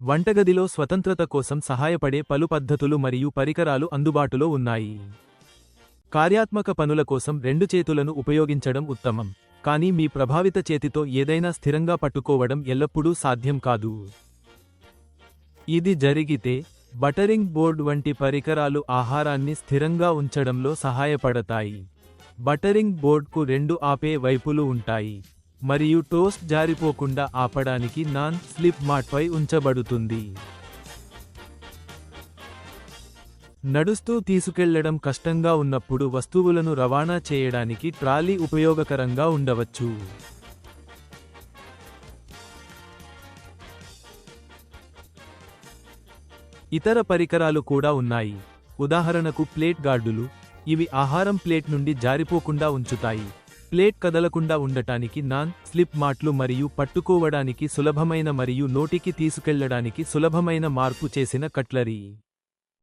వంటగదిలో స్వతంత్రత కోసం సహాయపడే పలు పద్ధతులు మరియు పరికరాలు అందుబాటులో ఉన్నాయి. కార్యాత్మక పనుల కోసం రెండు చేతులను ఉపయోగించడం ఉత్తమం, కానీ మీ ప్రభావిత చేతితో ఏదైనా స్థిరంగా పట్టుకోవడం ఎల్లప్పుడూ సాధ్యం కాదు. ఇది జరిగితే, బటరింగ్ బోర్డ్ వంటి పరికరాలు ఆహారాన్ని స్థిరంగా ఉంచడంలో సహాయపడతాయి. బటరింగ్ బోర్డ్కు రెండు ఆపే వైపులు ఉంటాయి, మరియు టోస్ట్ జారిపోకుండా ఆపడానికి నాన్ స్లిప్ మాట్పై ఉంచబడుతుంది. నడుస్తూ తీసుకెళ్లడం కష్టంగా ఉన్నప్పుడు వస్తువులను రవాణా చేయడానికి ట్రాలీ ఉపయోగకరంగా ఉండవచ్చు. ఇతర పరికరాలు కూడా ఉన్నాయి, ఉదాహరణకు ప్లేట్ గార్డులు. ఇవి ఆహారం ప్లేట్ నుండి జారిపోకుండా ఉంచుతాయి. ప్లేట్ కదలకుండా ఉండటానికి నాన్ స్లిప్ మాట్లు మరియు పట్టుకోవడానికి సులభమైన మరియు నోటికి తీసుకెళ్లడానికి సులభమైన మార్పు చేసిన కట్లరీ.